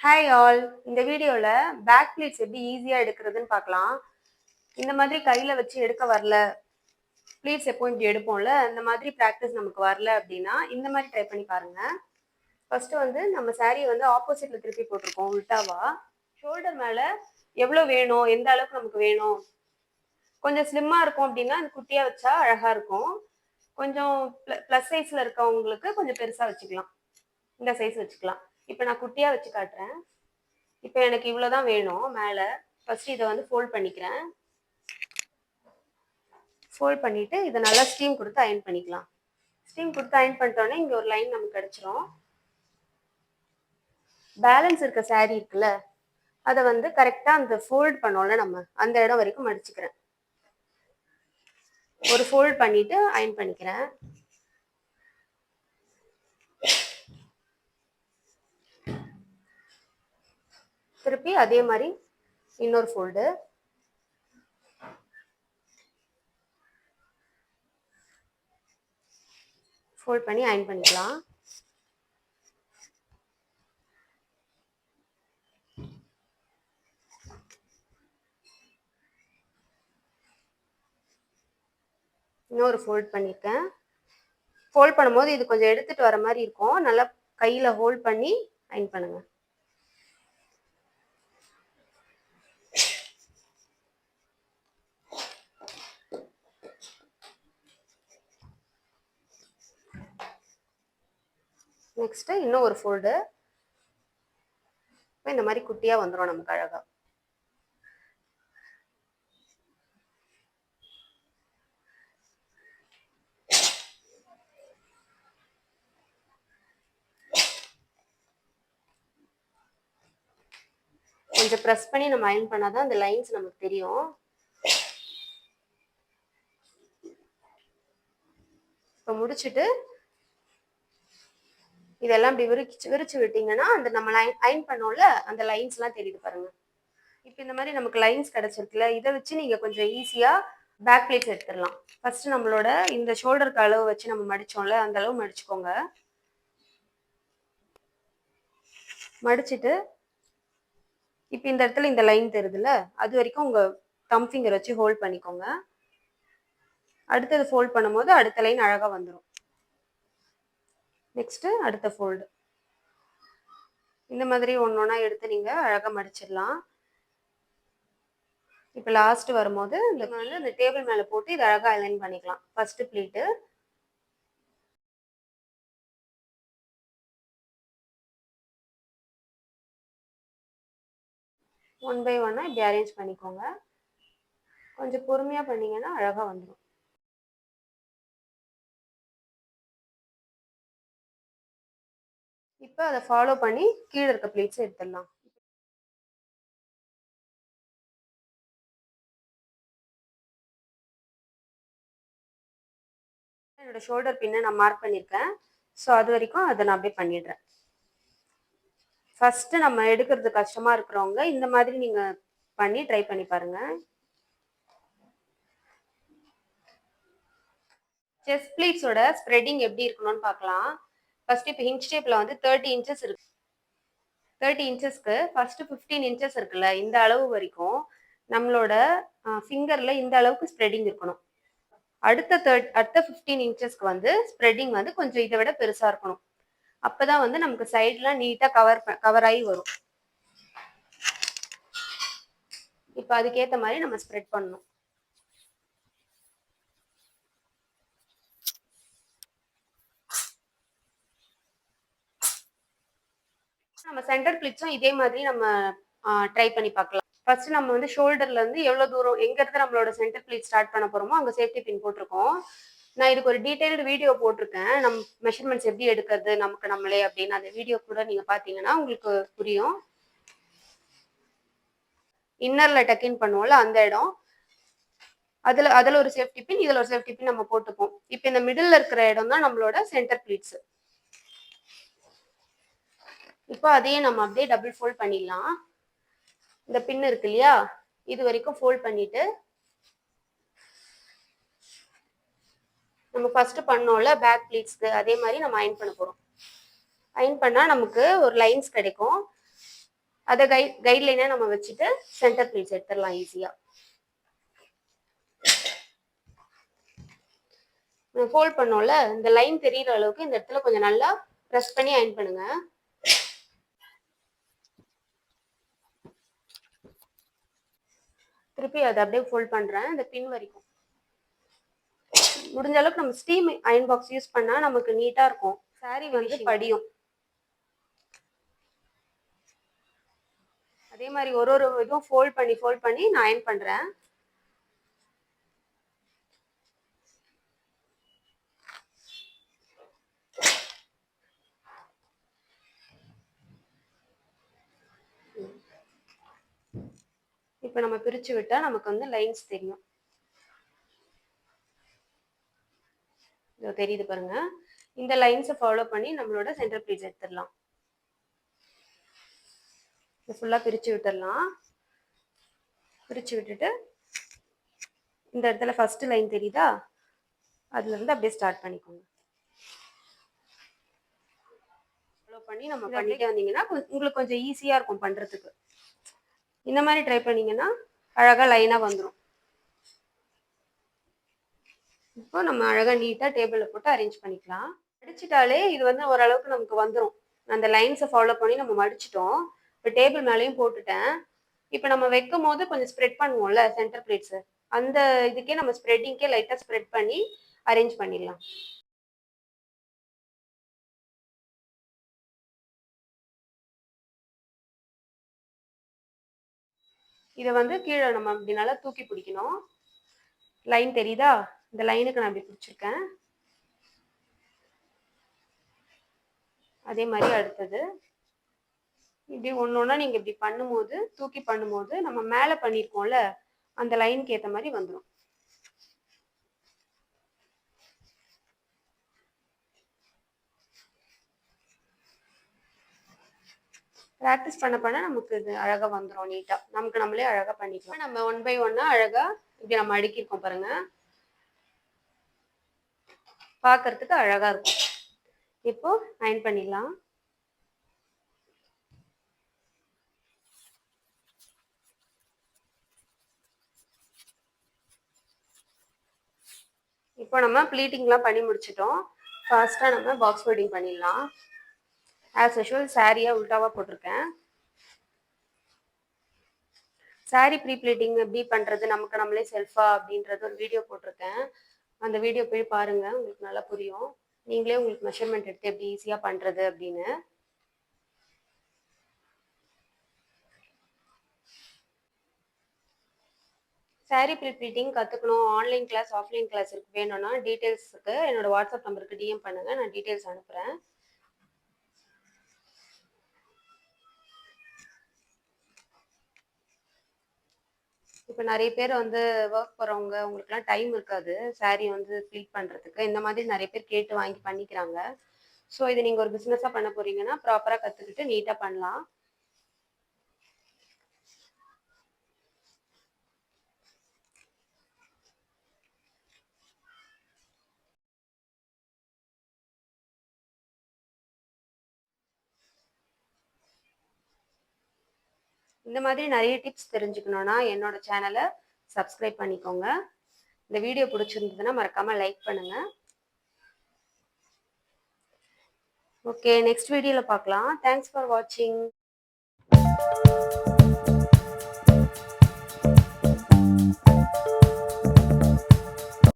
Hi all. இந்த வீடியோல back pleats எப்படி ஈஸியா எடுக்கிறதுன்னு பார்க்கலாம். இந்த மாதிரி கையில வச்சு எடுக்க வரல, ப்ளீட்ஸ் எப்பவும் இப்படி எடுப்போம்ல, இந்த மாதிரி ப்ராக்டிஸ் நமக்கு வரல அப்படின்னா இந்த மாதிரி ட்ரை பண்ணி பாருங்க. ஃபர்ஸ்ட் வந்து நம்ம சாரியை வந்து ஆப்போசிட்ல திருப்பி போட்டிருக்கோம் உல்டாவா. ஷோல்டர் மேல எவ்வளோ வேணும், எந்த அளவுக்கு நமக்கு வேணும், கொஞ்சம் ஸ்லிம்மா இருக்கும் அப்படின்னா அது குட்டியா வச்சா அழகா இருக்கும். கொஞ்சம் ப்ளஸ் சைஸ்ல இருக்கவங்களுக்கு கொஞ்சம் பெருசா வச்சுக்கலாம், இந்த சைஸ் வச்சுக்கலாம். இப்போ நான் குட்டியா வச்சு காட்டுறேன். இப்போ எனக்கு இவ்வளோதான் வேணும் மேலே. ஃபர்ஸ்ட் இதை வந்து ஃபோல்ட் பண்ணிக்கிறேன். ஃபோல்ட் பண்ணிவிட்டு இதை நல்லா ஸ்டீம் கொடுத்து அயன் பண்ணிக்கலாம். ஸ்டீம் கொடுத்து அயன் பண்ணிட்டோன்னே இங்கே ஒரு லைன் நமக்கு கிடச்சிரும். பேலன்ஸ் இருக்க சாரீ இருக்குல்ல, அதை வந்து கரெக்டாக அந்த ஃபோல்ட் பண்ணோம்ல நம்ம, அந்த இடம் வரைக்கும் மடிச்சுக்கிறேன். ஒரு ஃபோல்ட் பண்ணிவிட்டு அயன் பண்ணிக்கிறேன். திருப்பி அதே மாதிரி இன்னொரு ஃபோல்டு. ஃபோல்ட் பண்ணி அயன் பண்ணிக்கலாம். இன்னொரு ஃபோல்ட் பண்ணியிருக்கேன். ஃபோல்ட் பண்ணும்போது இது கொஞ்சம் எடுத்துட்டு வர மாதிரி இருக்கும், நல்லா கையில் ஹோல்ட் பண்ணி அயன் பண்ணுங்க. நெக்ஸ்ட் இன்னும் ஒரு ஃபோல்டு. இந்த மாதிரி குட்டியா வந்துடும் நமக்கு அழகா. கொஞ்சம் ப்ரெஸ் பண்ணி நம்ம அயன் பண்ணாதான் அந்த லைன்ஸ் நமக்கு தெரியும். இப்போ முடிச்சுட்டு இதெல்லாம் இப்படி விரிச்சு விட்டீங்கன்னா அந்த நம்ம அயன் பண்ணோம்ல அந்த லைன்ஸ்லாம் தெரியுது பாருங்க. இப்போ இந்த மாதிரி நமக்கு லைன்ஸ் கிடைச்சிருக்குல்ல, இதை வச்சு நீங்க கொஞ்சம் ஈஸியா பேக் ப்ளீட்ஸ் எடுத்துடலாம். ஃபர்ஸ்ட் நம்மளோட இந்த ஷோல்டருக்கு அளவு வச்சு நம்ம மடிச்சோம்ல, அந்த அளவு மடிச்சுக்கோங்க. மடிச்சுட்டு இப்போ இந்த இடத்துல இந்த லைன் தெரியுதுல்ல, அது வரைக்கும் உங்க தம் ஃபிங்கர் வச்சு ஹோல்ட் பண்ணிக்கோங்க. அடுத்தது ஃபோல்ட் பண்ணும்போது அடுத்த லைன் அழகா வந்துடும். நெக்ஸ்ட் அடுத்த ஃபோல்டு. இந்த மாதிரி ஒன்னொன்னா எடுத்து நீங்க அழகா மடிச்சிடலாம். இப்போ லாஸ்ட் வரும்போது இந்த டேபிள் மேலே போட்டு இதை அழகா அலைன் பண்ணிக்கலாம். ஃபர்ஸ்ட் ப்ளீட்டு, ஒன் பை ஒன்னா இப்படி அரேஞ்ச் பண்ணிக்கோங்க. கொஞ்சம் பொறுமையா பண்ணீங்கன்னா அழகா வந்துடும். இப்போ அதை ஃபாலோ பண்ணி கீழே இருக்க ப்ளீட்ஸ் எடுத்துடலாம். என்னோட ஷோல்டர் பின்ன நான் மார்க் பண்ணியிருக்கேன். ஸோ அது வரைக்கும் அதை நான் அப்படியே பண்ணிடுறேன். ஃபர்ஸ்ட் நம்ம எடுக்கிறது கஷ்டமா இருக்கிறவங்க இந்த மாதிரி நீங்க பண்ணி ட்ரை பண்ணி பாருங்க. செஸ்ட் ப்ளீட்ஸோட ஸ்ப்ரெட்டிங் எப்படி இருக்கணும்னு பார்க்கலாம். ஃபர்ஸ்ட் இப்போ ஹிஞ்ச் ஷேப்ல வந்து 30 இன்ச்சஸ் இருக்கு. 30 இன்ச்சஸ்க்கு ஃபர்ஸ்ட் 15 இன்ச்சஸ் இருக்குல்ல, இந்த அளவு வரைக்கும் நம்மளோட ஃபிங்கர்ல இந்த அளவுக்கு ஸ்ப்ரெட்டிங் இருக்கணும். அடுத்த 15 இன்ச்சஸ்க்கு வந்து ஸ்ப்ரெட்டிங் வந்து கொஞ்சம் இதை விட பெருசா இருக்கணும். அப்பதான் வந்து நமக்கு சைட்லாம் நீட்டா கவர் ஆகி வரும். இப்போ அதுக்கேற்ற மாதிரி நம்ம ஸ்ப்ரெட் பண்ணணும். நம்ம சென்டர் ப்ளீட்ஸும் இதே மாதிரி நம்ம ட்ரை பண்ணி பார்க்கலாம். ஃபர்ஸ்ட் நம்ம வந்து ஷோல்டர்ல இருந்து எவ்வளவு தூரம் எங்க இருந்து நம்மளோட சென்டர் ப்ளீட் ஸ்டார்ட் பண்ண போறோமோ அங்க சேஃப்டி பின் போட்டிருக்கோம். நான் இதுக்கு ஒரு டீடைல்டு வீடியோ போட்டிருக்கேன், நம்ம மெஷர்மெண்ட்ஸ் எப்படி எடுக்கிறது நமக்கு நம்மளே அப்படின்னு. அந்த வீடியோ கூட நீங்க பாத்தீங்கன்னா உங்களுக்கு புரியும். இன்னர்ல டக்கின் பண்ணுவோம்ல அந்த இடம், அதுல ஒரு சேஃப்டி பின், இதுல ஒரு சேஃப்டி பின் நம்ம போட்டுப்போம். இப்போ இந்த மிடில் இருக்கிற இடம் தான் நம்மளோட சென்டர் ப்ளீட்ஸ். இப்போ அதையே நம்ம அப்படியே டபுள் ஃபோல்ட் பண்ணிடலாம். இந்த பின் இருக்கு இல்லையா, இது வரைக்கும் ஃபோல்ட் பண்ணிட்டு நம்ம ஃபர்ஸ்ட் பண்ணோம்ல பேக் ப்ளீட்ஸ்க்கு அதே மாதிரி நம்ம அயன் பண்ண போறோம். அயன் பண்ணா நமக்கு ஒரு லைன்ஸ் கிடைக்கும். அதை கைட்லைனா நம்ம வச்சுட்டு சென்டர் ப்ளீட்ஸ் எடுத்துடலாம் ஈஸியா. ஃபோல்ட் பண்ணோம்ல, இந்த லைன் தெரியுற அளவுக்கு இந்த இடத்துல கொஞ்சம் நல்லா ப்ரெஸ் பண்ணி அயன் பண்ணுங்க. திருப்பி அதை அப்படியே ஃபோல்ட் பண்றேன் இந்த பின் வரைக்கும். முடிஞ்ச அளவுக்கு நம்ம ஸ்டீம் அயன் பாக்ஸ் யூஸ் பண்ணா நமக்கு நீட்டா இருக்கும். சாரி வந்து படியும். அதே மாதிரி ஒரு இதுவும் ஃபோல்ட் பண்ணி நான் அயன் பண்றேன். இப்போ நம்ம பிரிச்சு விட்டா நமக்கு வந்து லைன்ஸ் தெரியும். இதோ தெரியுது பாருங்க. இந்த லைன்ஸை ஃபாலோ பண்ணி நம்மளோட சென்டர் ப்ளீட்ஸ் எடுத்துடலாம். இது ஃபுல்லா பிரிச்சு விட்டுடலாம். பிரிச்சு விட்டுட்டு இந்த இடத்துல ஃபர்ஸ்ட் லைன் தெரியுதா, அதுல இருந்து அப்படியே ஸ்டார்ட் பண்ணிக்கோங்க. ஃபாலோ பண்ணி நம்ம பண்ணிட்டே வந்தீங்கன்னா உங்களுக்கு கொஞ்சம் ஈஸியா இருக்கும் பண்றதுக்கு. இந்த மாதிரி ட்ரை பண்ணீங்கன்னா அழகா லைனா வந்துடும். இப்போ நம்ம அழகா நீட்டா டேபிள்ல போட்டு அரேஞ்ச் பண்ணிக்கலாம். மடிச்சிட்டாலே இது வந்து ஓரளவுக்கு நமக்கு வந்துடும். அந்த லைன்ஸை ஃபாலோ பண்ணி நம்ம மடிச்சிட்டோம். இப்போ டேபிள் மேலேயும் போட்டுட்டேன். இப்போ நம்ம வைக்கும் போது கொஞ்சம் ஸ்ப்ரெட் பண்ணுவோம்ல சென்டர் பிளேட்ஸ், அந்த இதுக்கே நம்ம ஸ்ப்ரெட்டிங்கே லைட்டா ஸ்ப்ரெட் பண்ணி அரேஞ்ச் பண்ணிடலாம். இதை வந்து கீழே நம்ம அப்படி நல்லா தூக்கி பிடிக்கணும். லைன் தெரியுதா, இந்த லைனுக்கு நான் அப்படி பிடிச்சிருக்கேன். அதே மாதிரி அடுத்தது இப்படி ஒன்னொன்னா நீங்க இப்படி பண்ணும்போது தூக்கி பண்ணும்போது நம்ம மேலே பண்ணியிருக்கோம்ல அந்த லைனுக்கு ஏற்ற மாதிரி வந்துடும். ப்ராக்டிஸ் பண்ண பண்ண நமக்கு இது அழகா வந்துடும். நீட்டா நமக்கு நம்மளே அழகா பண்ணிக்கலாம். நம்ம 1 by 1 அழகா இப்படி நம்ம அடுக்கியிருக்கோம் பாருங்க, பார்க்கறதுக்கு அழகா இருக்கும். இப்போ அயன் பண்ணிடலாம். இப்போ நம்ம ப்ளீட்டிங்லாம் பண்ணி முடிச்சிட்டோம். ஃபாஸ்ட்டாக நம்ம பாக்ஸ் ஃபோல்டிங் பண்ணிடலாம். ஆஸ் யூஷுவல் சாரியா உல்டாவா போட்டிருக்கேன். சாரி ப்ரீ ப்ளீட்டிங் எப்படி பண்ணுறது நமக்கு நம்மளே செல்ஃபா அப்படின்றது ஒரு வீடியோ போட்டிருக்கேன். அந்த வீடியோ போய் பாருங்க, உங்களுக்கு நல்லா புரியும். நீங்களே உங்களுக்கு மெஷர்மெண்ட் எடுத்து எப்படி ஈஸியாக பண்ணுறது அப்படின்னு. சாரி ப்ரீ ப்ளீட்டிங் கற்றுக்கணும், ஆன்லைன் கிளாஸ் ஆஃப்லைன் கிளாஸ் இருக்கு வேணும்னா டீட்டெயில்ஸுக்கு என்னோட வாட்ஸ்அப் நம்பருக்கு டிஎம் பண்ணுங்கள், நான் டீட்டெயில்ஸ் அனுப்புகிறேன். இப்போ நிறைய பேர் வந்து ஒர்க் போகிறவங்க உங்களுக்குலாம் டைம் இருக்காது சாரீ வந்து ப்ளீட் பண்ணுறதுக்கு. இந்த மாதிரி நிறைய பேர் கேட்டு வாங்கி பண்ணிக்கிறாங்க. ஸோ இதை நீங்கள் ஒரு பிஸ்னஸாக பண்ண போகிறீங்கன்னா ப்ராப்பராக கற்றுக்கிட்டு நீட்டாக பண்ணலாம். இந்த மாதிரி நிறைய டிப்ஸ் தெரிஞ்சுக்கணுன்னா என்னோட சேனலை சப்ஸ்கிரைப் பண்ணிக்கோங்க. இந்த வீடியோ பிடிச்சிருந்ததுன்னா மறக்காமல் லைக் பண்ணுங்கள். ஓகே, நெக்ஸ்ட் வீடியோவில் பார்க்கலாம். தேங்க்ஸ் ஃபார் வாட்சிங்.